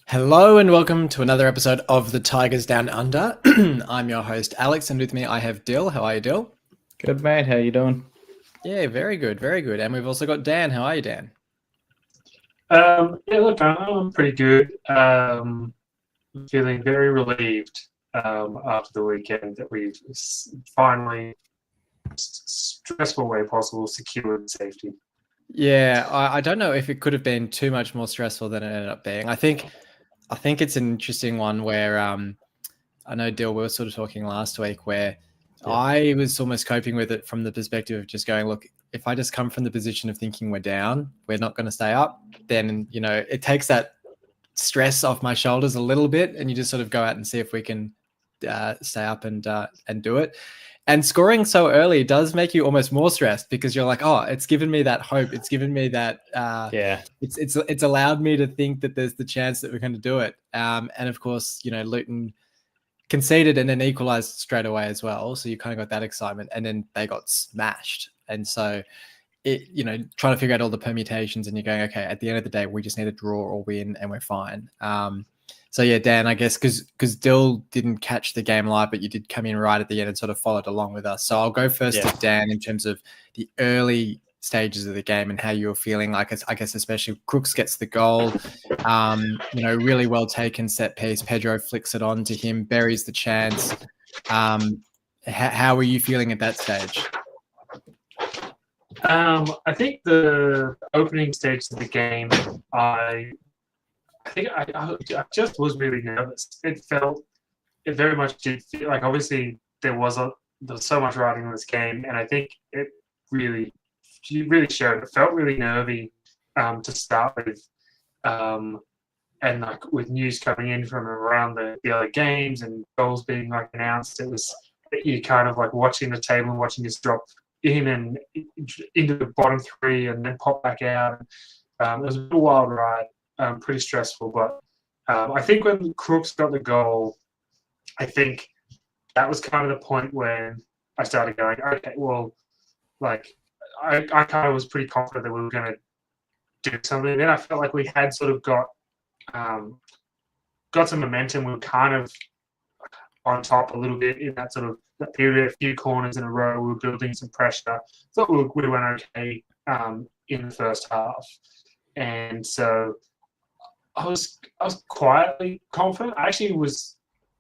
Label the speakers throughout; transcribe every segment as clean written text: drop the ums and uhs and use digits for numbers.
Speaker 1: Hello and welcome to another episode of the Tigers Down Under. I'm your host Alex, and with me I have Dill. How are you, Dill?
Speaker 2: Good, mate. How you doing?
Speaker 1: Yeah, very good, very good. And we've also got Dan. How are you, Dan?
Speaker 3: Yeah, look, I'm pretty good. Feeling very relieved after the weekend that we've finally, stressful way possible, secured safety.
Speaker 1: Yeah, I don't know if it could have been too much more stressful than it ended up being. I think it's an interesting one where I know, Dill, we were sort of talking last week where I was almost coping with it from the perspective of just going, look, if I just come from the position of thinking we're down, we're not going to stay up, then, it takes that stress off my shoulders a little bit, and you just sort of go out and see if we can stay up and do it. And scoring so early does make you almost more stressed because you're like, oh, it's given me that hope. It's given me that, it's allowed me to think that there's the chance that we're going to do it. And of course, Luton conceded and then equalized straight away as well. So you kind of got that excitement, and then they got smashed. And so trying to figure out all the permutations, and you're going, okay, at the end of the day, we just need a draw or win and we're fine. So yeah, Dan, I guess because Dill didn't catch the game live, but you did come in right at the end and sort of followed along with us. So I'll go first to Dan in terms of the early stages of the game and how you were feeling. Like, I guess especially Crooks gets the goal, really well taken set piece. Pedro flicks it on to him, buries the chance. How were you feeling at that stage?
Speaker 3: I think the opening stage of the game, I just was really nervous. It very much did feel like, obviously there was so much riding on this game, and I think it really showed. It felt really nervy to start with, and like with news coming in from around the other games and goals being like announced, it was you kind of like watching the table and watching us drop in and into the bottom three and then pop back out. It was a wild ride. Pretty stressful, but I think when Crooks got the goal, I think that was kind of the point when I started going, okay, well, like I kind of was pretty confident that we were going to do something. Then I felt like we had sort of got some momentum. We were kind of on top a little bit in that sort of that period, a few corners in a row. We were building some pressure. Thought we went okay in the first half, and so I was quietly confident. I actually was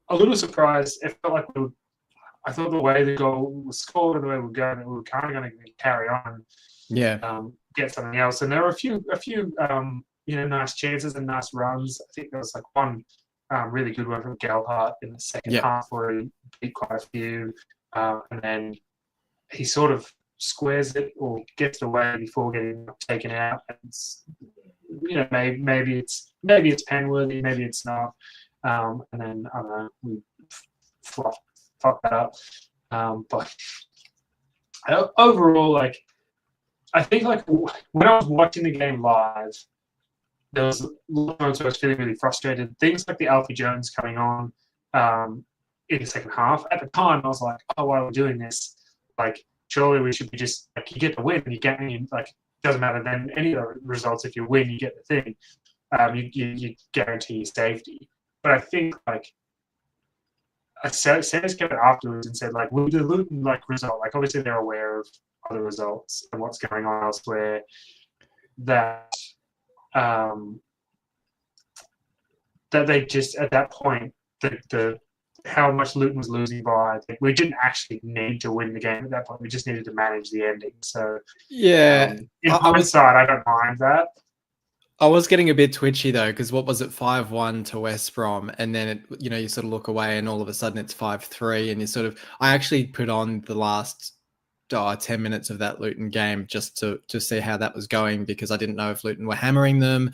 Speaker 3: a little surprised. It felt like I thought the way the goal was scored and the way we were going, that we were kind of going to carry on, get something else. And there were a few nice chances and nice runs. I think there was like one really good one from Gelhardt in the second half where he beat quite a few, and then he sort of squares it or gets away before getting taken out. Maybe it's pen worthy, maybe it's not, and then I don't know, we fuck that up. But overall, like I think like when I was watching the game live, there was moments where I was feeling really frustrated. Things like the Alfie Jones coming on in the second half. At the time, I was like, oh, why are we doing this? Like, surely we should be just like, you get the win, you get like. Doesn't matter then any of the results. If you win, you get the thing. You guarantee your safety. But I think like Sanders came out afterwards and said like, with the Luton like result, like obviously they're aware of other results and what's going on elsewhere. That that they just at that point the how much Luton was losing by. We didn't actually need to win the game at that point. We just needed to manage the ending. So in hindsight, I don't mind that.
Speaker 1: I was getting a bit twitchy though, because what was it, 5-1 to West Brom, and then you sort of look away, and all of a sudden it's 5-3, and you sort of. I actually put on the last 10 minutes of that Luton game just to see how that was going, because I didn't know if Luton were hammering them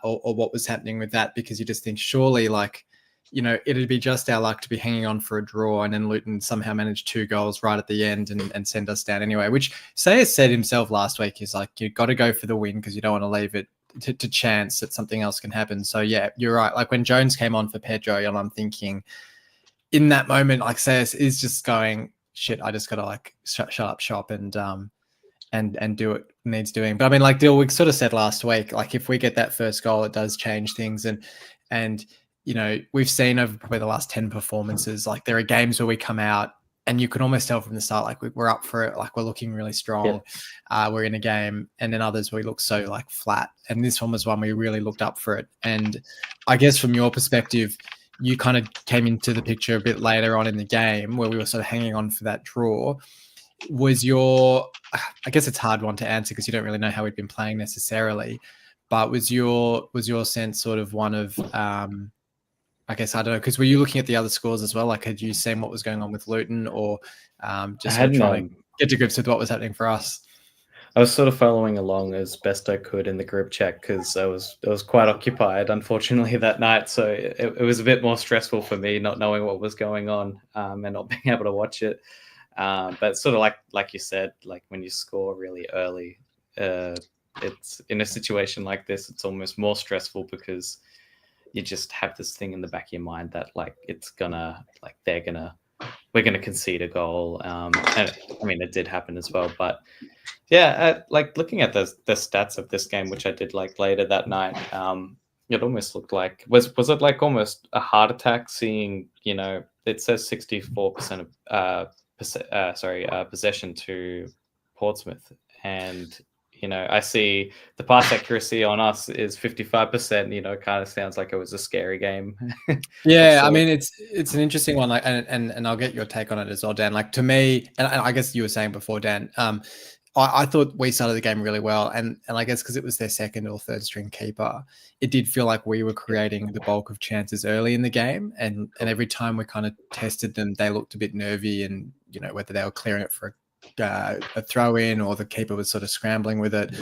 Speaker 1: or what was happening with that, because you just think surely like. It'd be just our luck to be hanging on for a draw, and then Luton somehow managed 2 goals right at the end and send us down anyway, which Sayers said himself last week. He's like, you've got to go for the win because you don't want to leave it to chance that something else can happen. So, yeah, you're right. Like when Jones came on for Pedro, and I'm thinking in that moment, like Sayers is just going, shit, I just got to like shut up shop and do what needs doing. But I mean, like Dill, we sort of said last week, like if we get that first goal, it does change things. And And, you know, we've seen over probably the last 10 performances, like there are games where we come out and you can almost tell from the start, like we're up for it, like we're looking really strong. We're in a game, and then others we look so like flat. And this one was one we really looked up for it. And I guess from your perspective, you kind of came into the picture a bit later on in the game where we were sort of hanging on for that draw. Was your, I guess it's a hard one to answer because you don't really know how we'd been playing necessarily, but was your sense sort of one of, I guess, I don't know, because were you looking at the other scores as well? Like, had you seen what was going on with Luton, or just sort of trying to get to grips with what was happening for us?
Speaker 2: I was sort of following along as best I could in the group chat because I was quite occupied, unfortunately, that night. So it was a bit more stressful for me not knowing what was going on and not being able to watch it. But sort of like you said, like when you score really early, it's in a situation like this, it's almost more stressful because you just have this thing in the back of your mind that like we're gonna concede a goal. And I mean, it did happen as well. But yeah, like looking at the stats of this game, which I did like later that night, it almost looked like was it like almost a heart attack seeing, you know, it says 64% of possession to Portsmouth, and you know, I see the pass accuracy on us is 55%. You know, it kind of sounds like it was a scary game.
Speaker 1: Yeah, I mean, it's an interesting one. Like, and I'll get your take on it as well, Dan. Like to me, and I guess you were saying before, Dan. I thought we started the game really well, and I guess because it was their second or third string keeper, it did feel like we were creating the bulk of chances early in the game, and every time we kind of tested them, they looked a bit nervy, and you know whether they were clearing it for a throw in or the keeper was sort of scrambling with it.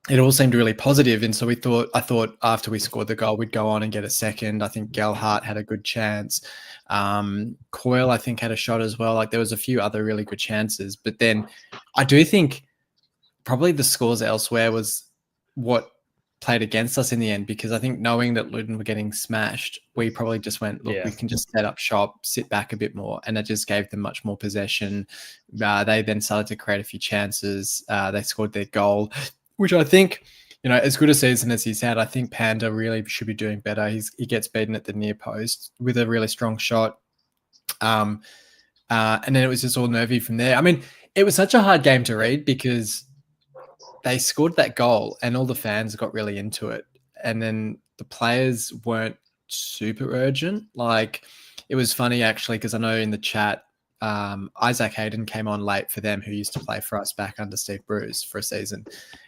Speaker 1: It all seemed really positive, and so I thought after we scored the goal, we'd go on and get a second. I think Gelhardt had a good chance. Coyle, I think, had a shot as well. Like there was a few other really good chances, but then I do think probably the scores elsewhere was what played against us in the end, because I think knowing that Luton were getting smashed, we probably just went, look, we can just set up shop, sit back a bit more, and it just gave them much more possession. They then started to create a few chances. They scored their goal, which I think, you know, as good a season as he's had, I think Panda really should be doing better. He gets beaten at the near post with a really strong shot. And then it was just all nervy from there. I mean, it was such a hard game to read because they scored that goal and all the fans got really into it. And then the players weren't super urgent. Like it was funny actually, because I know in the chat, Isaac Hayden came on late for them, who used to play for us back under Steve Bruce for a season.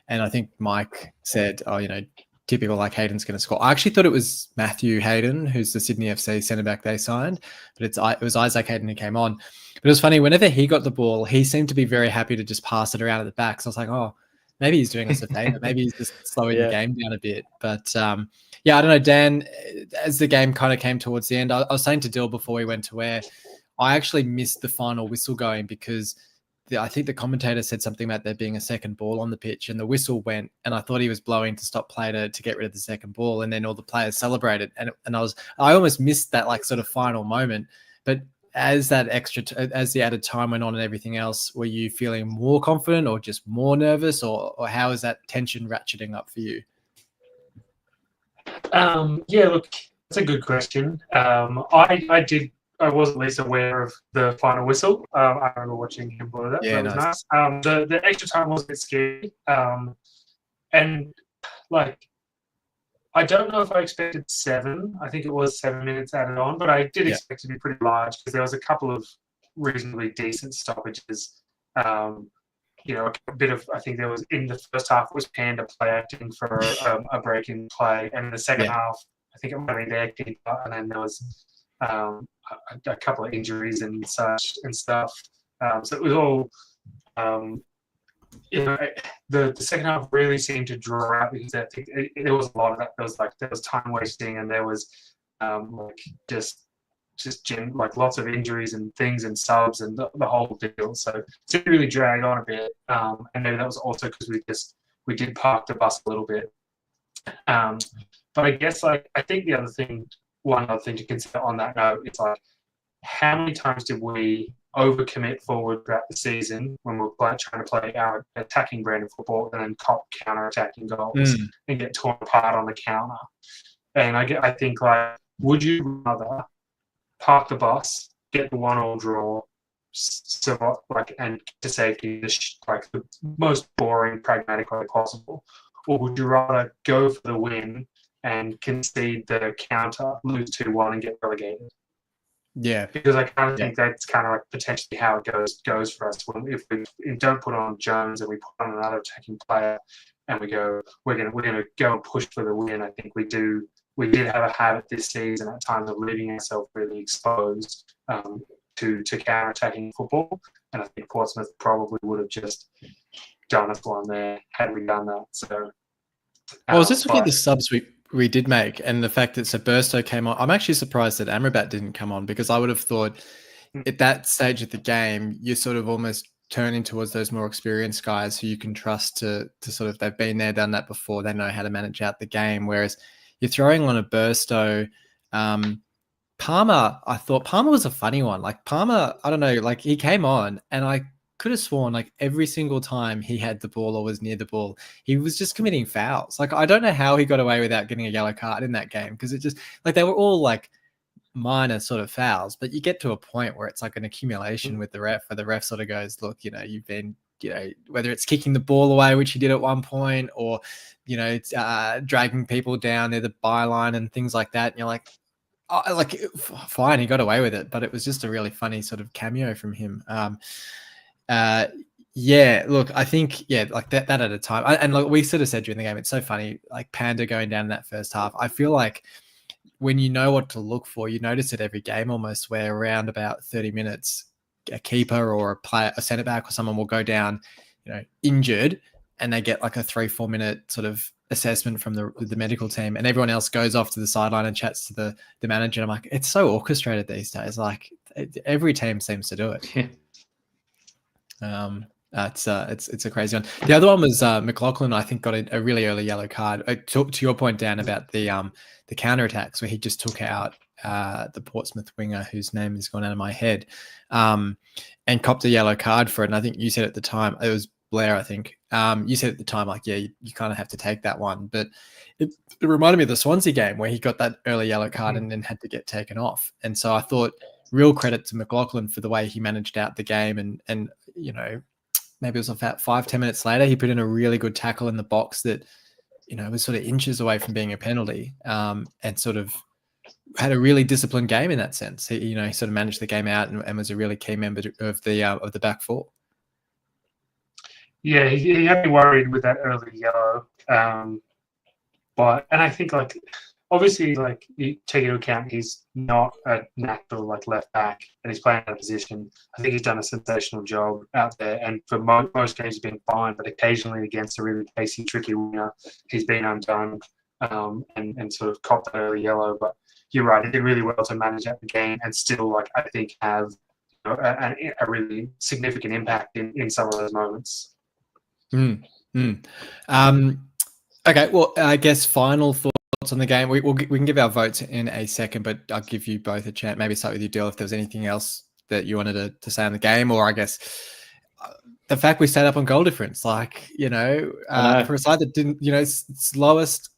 Speaker 1: And I think Mike said, oh, you know, typical, like Hayden's going to score. I actually thought it was Matthew Hayden, who's the Sydney FC centre back they signed, but it was Isaac Hayden who came on. But it was funny, whenever he got the ball, he seemed to be very happy to just pass it around at the back. So I was like, oh, maybe he's doing us a favor. Maybe he's just slowing the game down a bit. But yeah, I don't know, Dan, as the game kind of came towards the end, I was saying to Dill before we went to air, I actually missed the final whistle going because I think the commentator said something about there being a second ball on the pitch, and the whistle went, and I thought he was blowing to stop play to get rid of the second ball, and then all the players celebrated, and I almost missed that like sort of final moment. But as that as the added time went on and everything else, were you feeling more confident or just more nervous, or how is that tension ratcheting up for you?
Speaker 3: Yeah, look, that's a good question. I was at least aware of the final whistle. I remember watching him blow that. Yeah, that was nice. The extra time was a bit scary. And like, I don't know if I expected 7. I think it was 7 minutes added on, but I did expect it to be pretty large because there was a couple of reasonably decent stoppages. You know, a bit of, I think there was in the first half was Panda play acting for a break in play, and in the second half, I think it might have been their keeper, and then there was a couple of injuries and such and stuff. So it was all, you know, the second half really seemed to draw out because I think there was a lot of that. There was time wasting, and there was like just like lots of injuries and things and subs and the whole deal. So it didn't really drag on a bit. And maybe that was also because we did park the bus a little bit. But I guess like I think one other thing to consider on that note is like how many times did we overcommit forward throughout the season when we were trying to play our attacking brand of football and then cop counter-attacking goals and get torn apart on the counter. And I think, like, would you rather park the bus, get the 1-1 draw, survive, like, and get to safety, like the most boring, pragmatic way possible, or would you rather go for the win and concede the counter, lose 2-1, and get relegated?
Speaker 1: Yeah.
Speaker 3: Because I kind of think that's kind of like potentially how it goes for us. If we don't put on Jones and we put on another attacking player, and we go, we're gonna go and push for the win. I think we did have a habit this season at times of leaving ourselves really exposed to counter-attacking football, and I think Portsmouth probably would have just done us one there had we done that. So,
Speaker 1: I was just looking at the subs we did make, and the fact that Burstow came on. I'm actually surprised that Amrabat didn't come on, because I would have thought at that stage of the game, you're sort of almost turning towards those more experienced guys who you can trust to sort of, they've been there, done that before, they know how to manage out the game. Whereas you're throwing on a Burstow. Palmer, I thought Palmer was a funny one. Like Palmer, I don't know, like he came on and I could have sworn like every single time he had the ball or was near the ball, he was just committing fouls. Like I don't know how he got away without getting a yellow card in that game, because it just, like, they were all like minor sort of fouls, but you get to a point where it's like an accumulation with the ref, where the ref sort of goes, look, you know, you've been, you know, whether it's kicking the ball away, which he did at one point, or, you know, it's dragging people down near the byline and things like that. And you're like, oh, like, fine, he got away with it, but it was just a really funny sort of cameo from him. Yeah, look, I think, yeah, like that at a time. And like we sort of said during the game, it's so funny, like Panda going down in that first half. I feel like when you know what to look for, you notice it every game almost, where around about 30 minutes, a keeper or a player, a centre back or someone will go down, you know, injured, and they get like a 3-4 minute sort of assessment from the medical team, and everyone else goes off to the sideline and chats to the manager. I'm like, it's so orchestrated these days. Like every team seems to do it. It's a crazy one. The other one was McLaughlin. I think got a really early yellow card. To your point, Dan, about the counter attacks, where he just took out the Portsmouth winger whose name has gone out of my head, and copped a yellow card for it. And I think you said at the time, it was Blair, I think. You said at the time, like, yeah, you kind of have to take that one. But it reminded me of the Swansea game where he got that early yellow card and then had to get taken off. And so I thought, real credit to McLaughlin for the way he managed out the game, and you know, maybe it was about 5-10 minutes later, he put in a really good tackle in the box that, you know, was sort of inches away from being a penalty, and sort of had a really disciplined game in that sense. He, you know, he sort of managed the game out and was a really key member of the back four.
Speaker 3: Yeah, he had me worried with that early yellow, but I think, like, obviously, like, you take into account he's not a natural like left back, and he's playing out of position. I think he's done a sensational job out there, and for most games he's been fine. But occasionally against a really pacey, tricky winger, he's been undone, and sort of copped that early yellow. But you're right, he did really well to manage out the game and still, like, I think have, you know, a really significant impact in some of those moments.
Speaker 1: Okay, well, I guess final thoughts on the game. We can give our votes in a second, but I'll give you both a chance. Maybe start with you, Dill, if there was anything else that you wanted to say on the game, or I guess the fact we stayed up on goal difference, like, you know, for a side that didn't, you know, it's lowest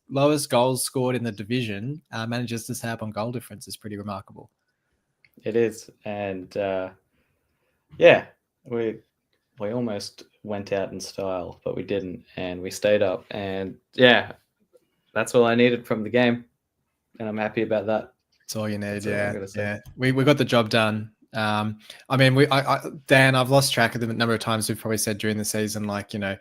Speaker 1: goals scored in the division, manages to stay up on goal difference is pretty remarkable.
Speaker 2: It is, and yeah, we almost went out in style, but we didn't, and we stayed up, and yeah, that's all I needed from the game, and I'm happy about that.
Speaker 1: That's all you need. Yeah. We got the job done. I mean, Dan, I've lost track of the number of times we've probably said during the season, like, you know,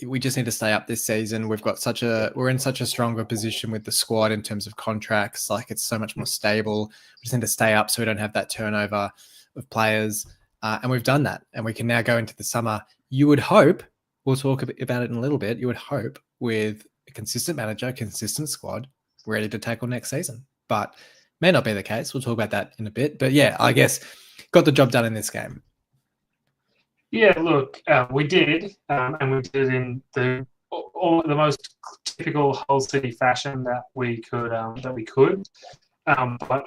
Speaker 1: we just need to stay up this season. We're in such a stronger position with the squad in terms of contracts. Like, it's so much more stable. We just need to stay up so we don't have that turnover of players. And we've done that, and we can now go into the summer. You would hope, we'll talk about it in a little bit, you would hope with a consistent manager, consistent squad, ready to tackle next season. But may not be the case. We'll talk about that in a bit. But yeah, I guess got the job done in this game.
Speaker 3: Yeah, look, we did, and we did it in the most typical Hull City fashion that we could. But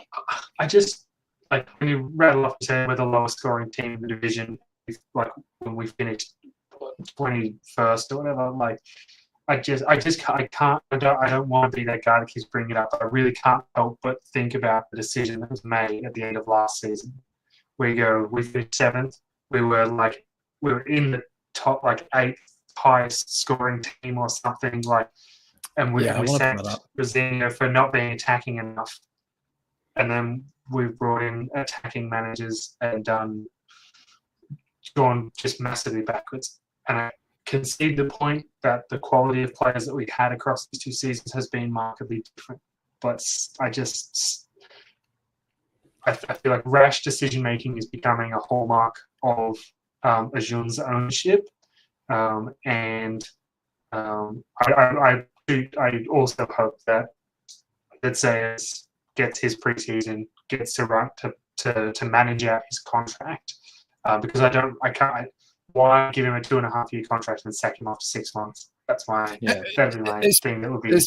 Speaker 3: I just, like, when you rattle off, say we're the lowest scoring team in the division, like when we finished 21st or whatever, like, I don't want to be that guy that keeps bringing it up. But I really can't help but think about the decision that was made at the end of last season. We finished 7th. We were in the top 8th highest scoring team or something and we sacked Rosino for not being attacking enough. And then we've brought in attacking managers and gone just massively backwards. And I concede the point that the quality of players that we've had across these 2 seasons has been markedly different. But I feel like rash decision making is becoming a hallmark of Ajun's ownership, and I also hope that Sayers gets his preseason, gets to run to manage out his contract, because I can't. Why give him a 2.5-year contract and sack him after 6 months? That'd be my thing. That would be.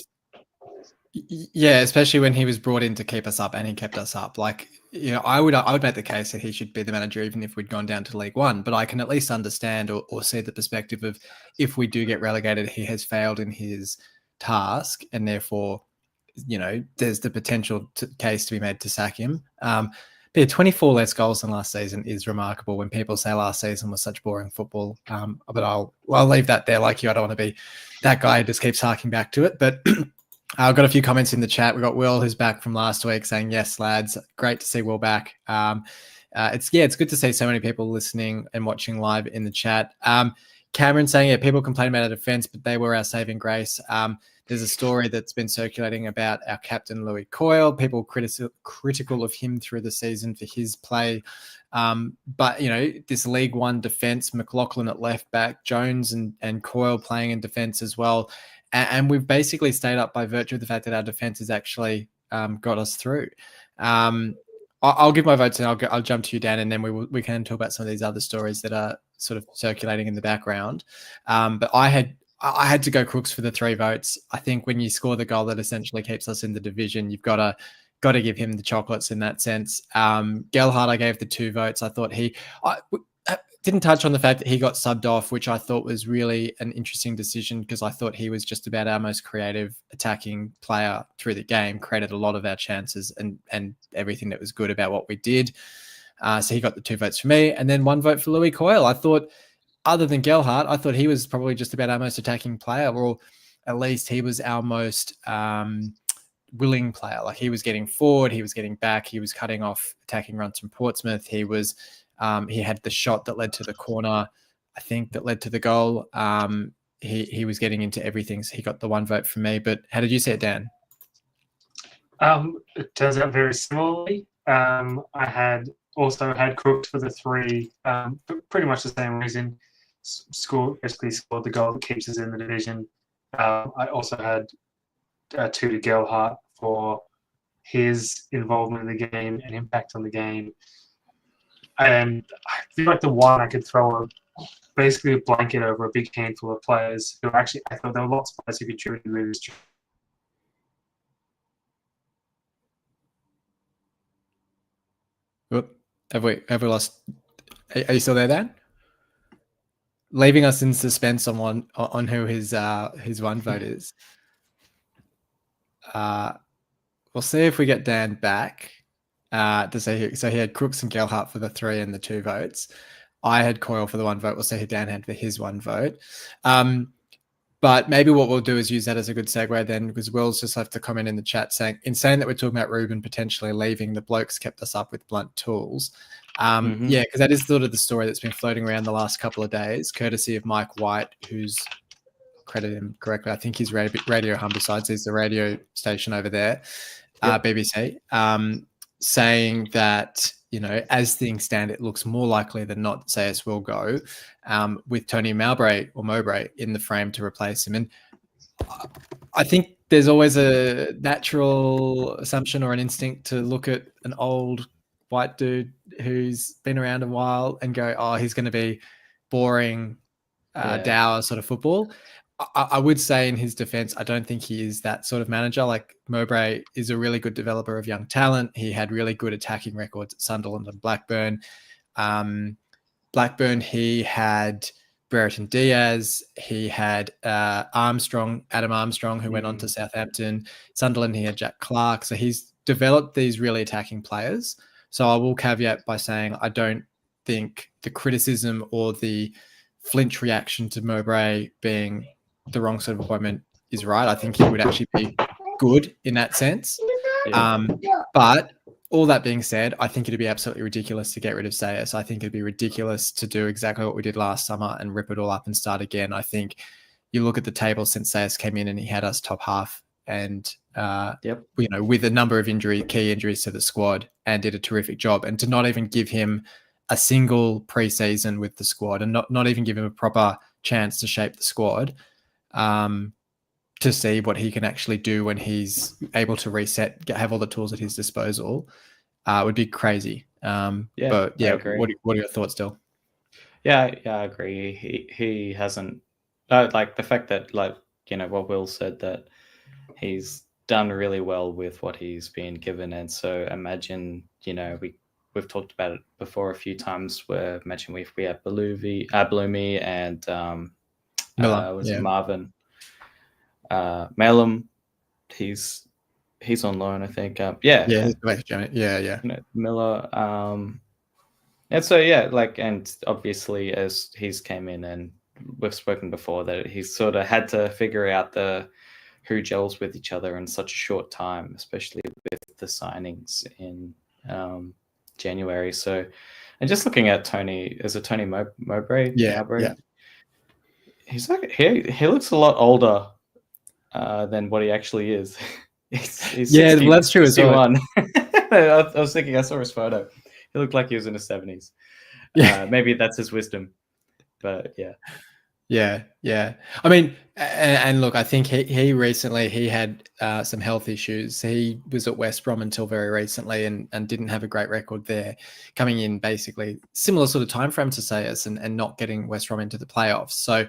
Speaker 1: Yeah, especially when he was brought in to keep us up, and he kept us up. I would make the case that he should be the manager even if we'd gone down to League One. But I can at least understand or see the perspective of, if we do get relegated, he has failed in his task, and therefore, there's the potential case to be made to sack him. But 24 less goals than last season is remarkable. When people say last season was such boring football, but I'll leave that there. Like you, I don't want to be that guy who just keeps harking back to it. But I've got a few comments in the chat. We've got Will, who's back from last week, saying, yes, lads, great to see Will back. It's good to see so many people listening and watching live in the chat. Cameron saying, people complain about our defense, but they were our saving grace. There's a story that's been circulating about our captain, Louis Coyle. People critical of him through the season for his play. But, this League One defense, McLaughlin at left back, Jones and Coyle playing in defense as well. And we've basically stayed up by virtue of the fact that our defense has actually got us through. I'll give my votes, and I'll jump to you, Dan, and then we can talk about some of these other stories that are sort of circulating in the background. But I had to go Crooks for the 3 votes. I think when you score the goal that essentially keeps us in the division, you've got to give him the chocolates in that sense. Gelhardt, I gave the 2 votes. I thought I didn't touch on the fact that he got subbed off, which I thought was really an interesting decision, because I thought he was just about our most creative attacking player through the game, created a lot of our chances and everything that was good about what we did. So he got the 2 votes for me, and then 1 vote for Louis Coyle. I thought, other than Gelhardt, I thought he was probably just about our most attacking player, or at least he was our most willing player. Like, he was getting forward, he was getting back, he was cutting off attacking runs from Portsmouth. He had the shot that led to the corner, I think, that led to the goal. He was getting into everything, so he got the 1 vote from me. But how did you see it, Dan?
Speaker 3: It turns out very similarly. I also had Crooks for the 3, pretty much the same reason. Basically scored the goal that keeps us in the division. I also had 2 to Gelhardt for his involvement in the game and impact on the game. And I feel like the 1 I could throw basically a blanket over a big handful of players who actually, I thought there were lots of players who contributed really.
Speaker 1: Have we lost? Are you still there, Dan? Leaving us in suspense on who his 1 vote is. We'll see if we get Dan back to say. So he had Crooks and Gelhardt for the 3 and the 2 votes. I had Coyle for the 1 vote. We'll see who Dan had for his 1 vote. But maybe what we'll do is use that as a good segue then, because Will's just left a comment in the chat saying, in saying that we're talking about Ruben potentially leaving, the blokes kept us up with blunt tools. Yeah, because that is sort of the story that's been floating around the last couple of days, courtesy of Mike White, who's, credit him correctly, I think he's Radio Humbersides, he's the radio station over there, BBC, saying that, as things stand, it looks more likely than not that CS will go with Tony Mowbray in the frame to replace him. And I think there's always a natural assumption or an instinct to look at an old white dude who's been around a while and go, oh, he's going to be boring, dour sort of football. I would say in his defense, I don't think he is that sort of manager. Like, Mowbray is a really good developer of young talent. He had really good attacking records at Sunderland and Blackburn. Blackburn, he had Brereton Diaz. He had Adam Armstrong, who went on to Southampton. Sunderland, he had Jack Clark. So he's developed these really attacking players. So I will caveat by saying I don't think the criticism or the flinch reaction to Mowbray being the wrong sort of appointment is right. I think he would actually be good in that sense. But all that being said, I think it'd be absolutely ridiculous to get rid of Sayers. I think it'd be ridiculous to do exactly what we did last summer and rip it all up and start again. I think you look at the table since Sayers came in and he had us top half and, with a number of key injuries to the squad, and did a terrific job. And to not even give him a single preseason with the squad and not even give him a proper chance to shape the squad, to see what he can actually do when he's able to reset, have all the tools at his disposal, would be crazy. But yeah, what are your thoughts, Dill?
Speaker 2: Yeah, I agree. He hasn't, like the fact that, like, what Will said, that he's done really well with what he's been given. And so imagine, we've talked about it before a few times, where imagine if we had Bloomy and
Speaker 1: Miller,
Speaker 2: Marvin. Malum, he's on loan, I think. Miller. And so and obviously as he's came in, and we've spoken before that he's sort of had to figure out who gels with each other in such a short time, especially with the signings in January. So, and just looking at Tony, is it Tony Mowbray?
Speaker 1: Yeah.
Speaker 2: He's like he looks a lot older than what he actually is. He's 60,
Speaker 1: that's true as well.
Speaker 2: I was thinking, I saw his photo. He looked like he was in his 70s. Maybe that's his wisdom, but yeah. I mean, and look, I think he recently had some health issues. He was at West Brom until very recently and didn't have a great record there, coming in basically similar sort of time frame to Sayers and not getting West Brom into the playoffs. So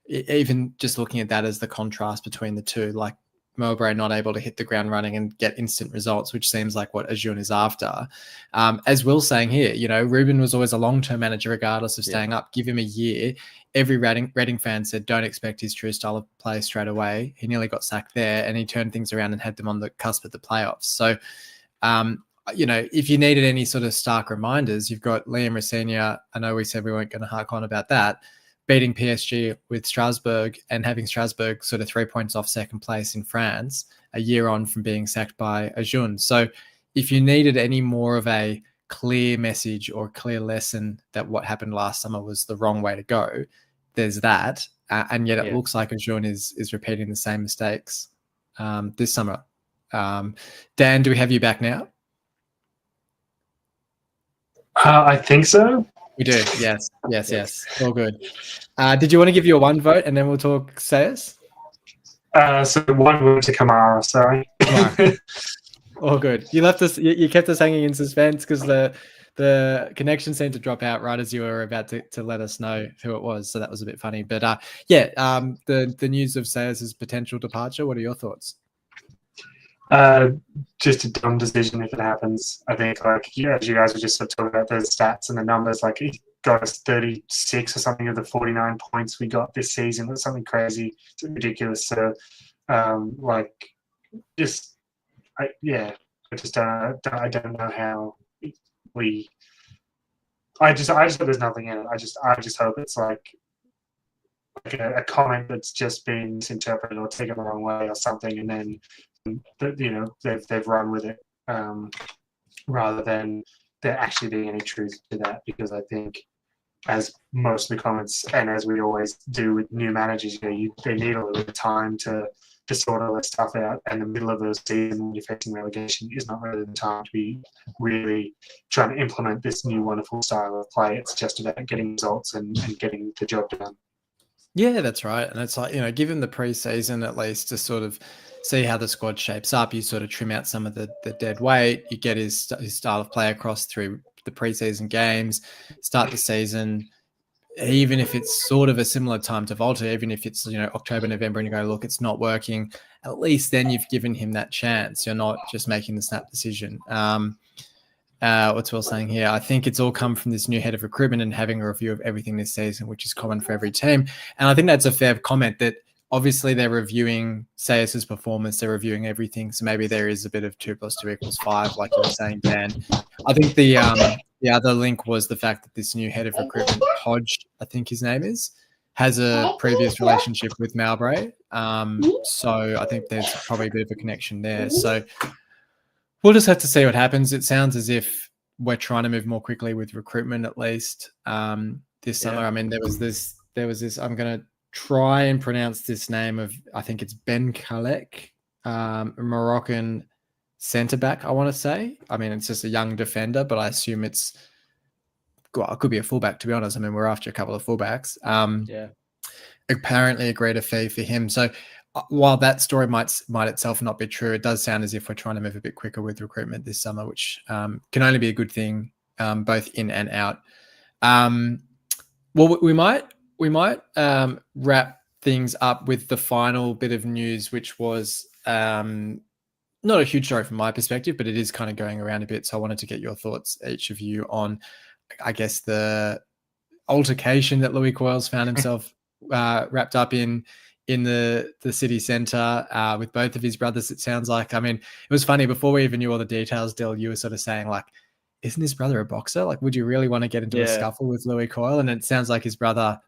Speaker 2: even just looking at that as the contrast between the two, like Mowbray not able to hit the ground running and get instant results, which seems like what Ajun is after. As Will's saying here, Ruben was always a long-term manager regardless of staying up. Give him a year. Every Reading fan said don't expect his true style of play straight away. He nearly got sacked there, and he turned things around and had them on the cusp of the playoffs. So, if you needed any sort of stark reminders, you've got Liam Rosenior. I know we said we weren't going to hark on about that, beating PSG with Strasbourg and having Strasbourg sort of 3 points off second place in France a year on from being sacked by Ajun. So if you needed any more of a clear message or clear lesson that what happened last summer was the wrong way to go, there's that. And yet it looks like Ajun is repeating the same mistakes this summer. Dan, do we have you back now?
Speaker 3: I think so.
Speaker 1: We do. Yes. All good. Did you want to give your one vote and then we'll talk Sayers?
Speaker 3: So one vote to Kamara, sorry.
Speaker 1: All good. You left us. You kept us hanging in suspense because the connection seemed to drop out right as you were about to let us know who it was. So that was a bit funny. But the news of Sayers' potential departure. What are your thoughts?
Speaker 3: Just a dumb decision if it happens. I think, as you guys were just sort of talking about those stats and the numbers, like he got us 36 or something of the 49 points we got this season. That's something crazy. It's ridiculous. So, I don't know how we. I just hope there's nothing in it. I just hope it's like a comment that's just been misinterpreted or taken the wrong way or something, and then they've run with it rather than there actually being any truth to that. Because I think, as most of the comments and as we always do with new managers, they need a little bit of time to sort all this stuff out. And the middle of the season, when you're facing relegation, is not really the time to be really trying to implement this new wonderful style of play. It's just about getting results and getting the job done.
Speaker 1: Yeah, that's right. And it's like, give him the pre-season at least to sort of see how the squad shapes up. You sort of trim out some of the dead weight. You get his style of play across through the pre-season games, start the season. Even if it's sort of a similar time to Volta, even if it's, October, November, and you go, look, it's not working, at least then you've given him that chance. You're not just making the snap decision. what's Will saying here? I think it's all come from this new head of recruitment and having a review of everything this season, which is common for every team. And I think that's a fair comment that obviously they're reviewing Sayers' performance, they're reviewing everything. So maybe there is a bit of 2 + 2 = 5, like you were saying, Dan. I think the other link was the fact that this new head of recruitment, Hodge, I think his name is, has a previous relationship with Mowbray. So I think there's probably a bit of a connection there. So we'll just have to see what happens. It sounds as if we're trying to move more quickly with recruitment, at least this summer. I mean, there was this. I'm going to try and pronounce this name of. I think it's Ben Khalek, a Moroccan centre back. I want to say. I mean, it's just a young defender, but I assume it could be a fullback. To be honest, I mean, we're after a couple of fullbacks. Apparently agreed a fee for him. So while that story might itself not be true, it does sound as if we're trying to move a bit quicker with recruitment this summer, which can only be a good thing, both in and out. Well, we might wrap things up with the final bit of news, which was not a huge story from my perspective, but it is kind of going around a bit. So I wanted to get your thoughts, each of you, on, I guess, the altercation that Louis Coyles found himself wrapped up in the city centre with both of his brothers, it sounds like. I mean, it was funny, before we even knew all the details, Dill, you were sort of saying, like, isn't his brother a boxer? Like, would you really want to get into a scuffle with Louis Coyle? And it sounds like his brother,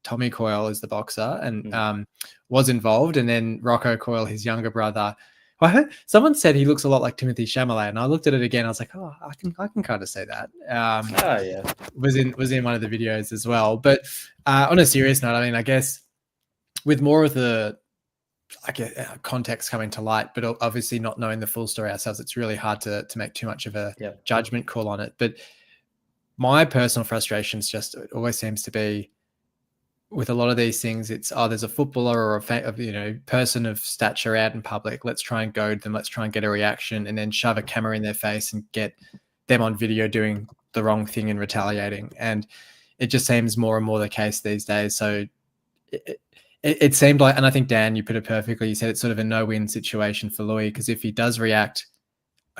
Speaker 1: Tommy Coyle, is the boxer and was involved. And then Rocco Coyle, his younger brother, I heard someone said he looks a lot like Timothy Chalamet, and I looked at it again. I was like, oh, I can kind of say that. Was in one of the videos as well. But on a serious note, I mean, I guess with more of the context coming to light, but obviously not knowing the full story ourselves, it's really hard to make too much of a judgment call on it. But my personal frustrations just, it always seems to be, with a lot of these things, it's, there's a footballer or a person of stature out in public. Let's try and goad them. Let's try and get a reaction, and then shove a camera in their face and get them on video doing the wrong thing and retaliating. And it just seems more and more the case these days. So it seemed like, and I think, Dan, you put it perfectly. You said it's sort of a no-win situation for Louis, because if he does react,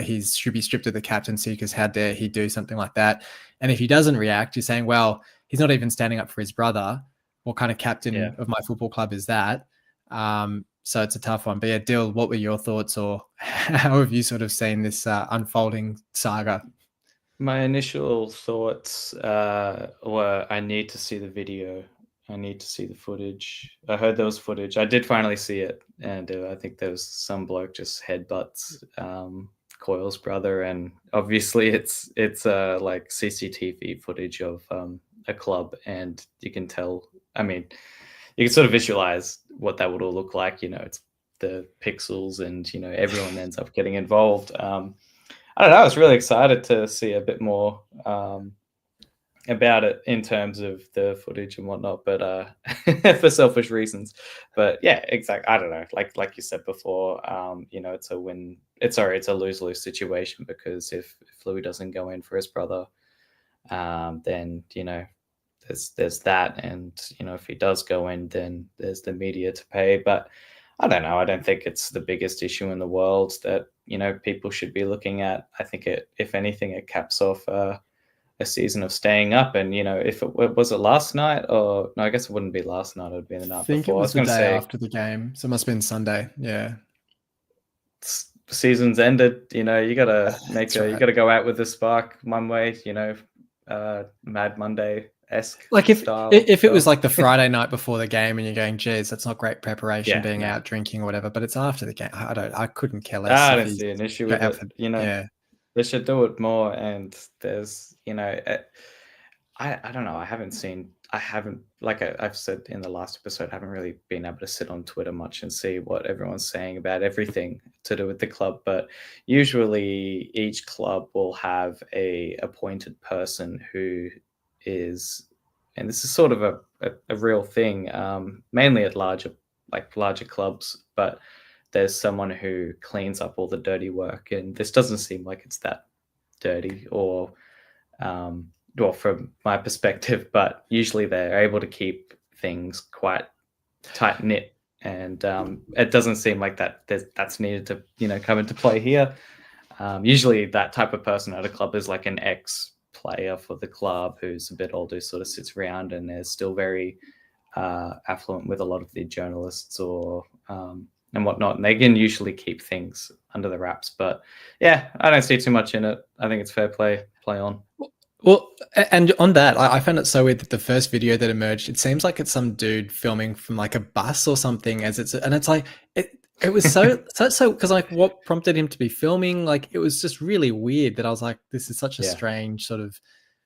Speaker 1: he should be stripped of the captaincy, because how dare he do something like that? And if he doesn't react, you're saying, well, he's not even standing up for his brother. What kind of captain of my football club is that? So it's a tough one. But yeah, Dill, what were your thoughts, or how have you sort of seen this unfolding saga?
Speaker 2: My initial thoughts were, I need to see the video. I need to see the footage. I heard there was footage. I did finally see it. And I think there was some bloke just headbutts Coyle's brother. And obviously it's like CCTV footage of a club. And you can tell, I mean, you can sort of visualize what that would all look like. It's the pixels and, everyone ends up getting involved. I don't know. I was really excited to see a bit more about it in terms of the footage and whatnot, but for selfish reasons. But yeah, exactly. I don't know. Like you said before, it's a lose-lose situation, because if Louis doesn't go in for his brother, then there's that, and if he does go in, then there's the media to pay. But I don't know. I don't think it's the biggest issue in the world that people should be looking at. I think if anything, it caps off a season of staying up. And if it was it last night, or no, I guess it wouldn't be last night. It would be the night before.
Speaker 1: I think it was the day after the game, so it must have been Sunday. Yeah,
Speaker 2: season's ended. You gotta you gotta go out with the spark one way. Mad Monday.
Speaker 1: Like if it was like the Friday night before the game and you're going, geez, that's not great preparation, being out drinking or whatever, but it's after the game. I couldn't care less.
Speaker 2: I don't see an issue with it. They should do it more. And there's I don't know. Like I've said in the last episode, I haven't really been able to sit on Twitter much and see what everyone's saying about everything to do with the club. But usually each club will have a appointed person who is, and this is sort of a real thing, mainly at larger clubs, but there's someone who cleans up all the dirty work. And this doesn't seem like it's that dirty, or well, from my perspective, but usually they're able to keep things quite tight knit, and it doesn't seem like that's needed to come into play here. Usually that type of person at a club is like an ex-player for the club who's a bit older, sort of sits around and is still very affluent with a lot of the journalists or and whatnot. And they can usually keep things under the wraps. But yeah, I don't see too much in it. I think it's fair play on.
Speaker 1: Well, and on that, I found it so weird that the first video that emerged, it seems like it's some dude filming from like a bus or something, and it's like it was so because like what prompted him to be filming, like it was just really weird that I was like, this is such a strange sort of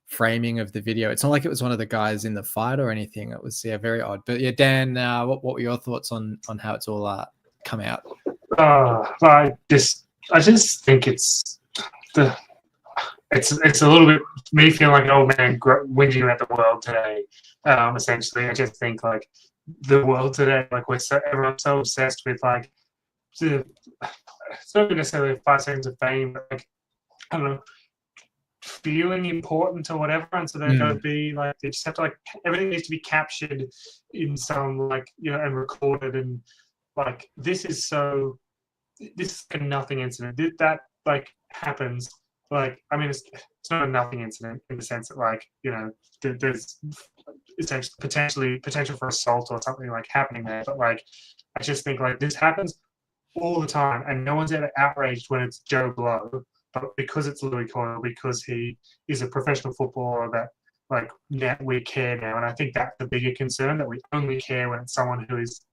Speaker 1: framing of the video. It's not like it was one of the guys in the fight or anything. It was very odd. But yeah, Dan, what were your thoughts on how it's all come out?
Speaker 3: I just think it's a little bit me feeling like an old man whinging about the world today. Essentially, I just think like the world today, like everyone's so obsessed with like it's not necessarily 5 seconds of fame, but like I don't know, feeling important or whatever, and so they're going to be like they just have to like everything needs to be captured in some like and recorded, and like this is a nothing incident that like happens. Like, I mean, it's not a nothing incident in the sense that, like, there's essentially potential for assault or something like happening there. But like, I just think like this happens all the time, and no one's ever outraged when it's Joe Blow. But because it's Louis Coyle, because he is a professional footballer, that like we care now, and I think that's the bigger concern, that we only care when it's someone who is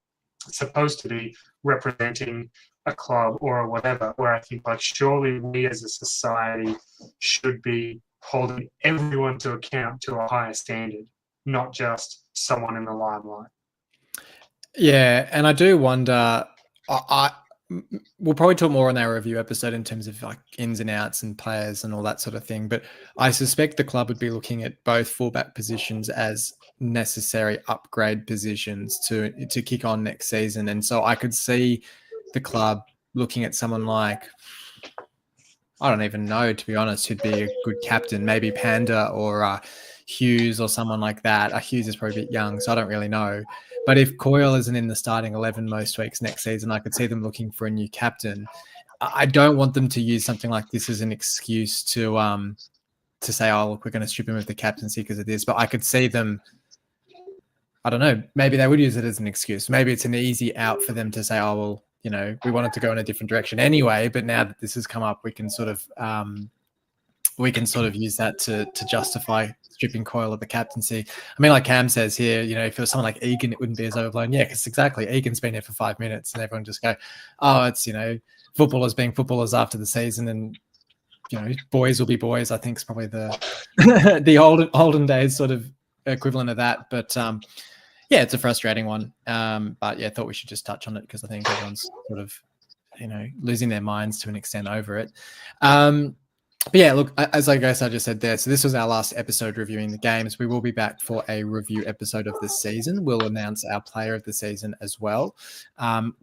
Speaker 3: supposed to be representing a club or whatever, where I think like surely we as a society should be holding everyone to account to a higher standard, not just someone in the limelight.
Speaker 1: Yeah, and I do wonder, we'll probably talk more on our review episode in terms of like ins and outs and players and all that sort of thing, but I suspect the club would be looking at both fullback positions as necessary upgrade positions to kick on next season. And so I could see the club looking at someone like, I don't even know, to be honest, who'd be a good captain, maybe Panda or Hughes or someone like that. Hughes is probably a bit young, so I don't really know. But if Coyle isn't in the starting 11 most weeks next season, I could see them looking for a new captain. I don't want them to use something like this as an excuse to say, oh, look, we're going to strip him of the captaincy because of this. But I could see them, I don't know, maybe they would use it as an excuse. Maybe it's an easy out for them to say, oh, well, we wanted to go in a different direction anyway, but now that this has come up, we can sort of use that to justify stripping Coyle of the captaincy. I mean, like Cam says here, if it was someone like Egan, it wouldn't be as overblown. Yeah, because exactly, Egan's been here for 5 minutes, and everyone just go, oh, it's footballers being footballers after the season, and boys will be boys. I think is probably the the olden days sort of equivalent of that, but. Yeah, it's a frustrating one. But yeah, I thought we should just touch on it because I think everyone's sort of, losing their minds to an extent over it. But yeah, look, as I guess I just said there, so this was our last episode reviewing the games. We will be back for a review episode of the season. We'll announce our player of the season as well.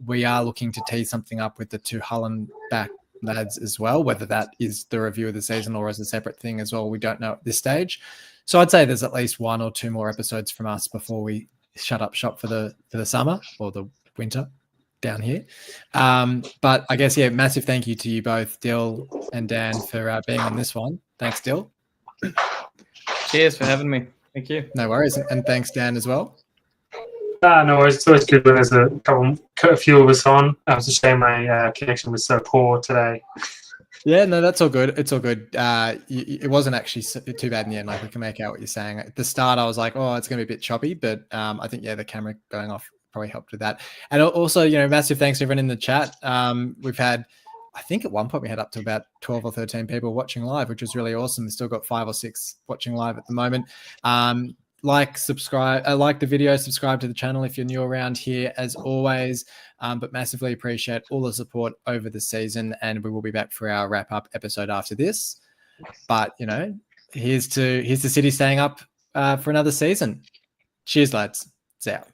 Speaker 1: We are looking to tee something up with the 2 Hullen back lads as well, whether that is the review of the season or as a separate thing as well. We don't know at this stage. So I'd say there's at least 1 or 2 more episodes from us before we shut up shop for the summer or the winter down here. But I guess, yeah, massive thank you to you both, Dill and Dan, for being on this one. Thanks, Dill.
Speaker 2: Cheers for having me. Thank you.
Speaker 1: No worries. And thanks, Dan, as well.
Speaker 3: No worries. It's always good when there's a few of us on. It was a shame my connection was so poor today.
Speaker 1: Yeah, no, that's all good. It's all good. It wasn't actually too bad in the end. Like, we can make out what you're saying. At the start, I was like, oh, it's going to be a bit choppy, but I think, yeah, the camera going off probably helped with that. And also, massive thanks to everyone in the chat. We've had, I think at one point we had up to about 12 or 13 people watching live, which was really awesome. We've still got 5 or 6 watching live at the moment. Subscribe, like the video, subscribe to the channel if you're new around here, as always. But massively appreciate all the support over the season, and we will be back for our wrap-up episode after this. But here's to City staying up for another season. Cheers, lads. It's out.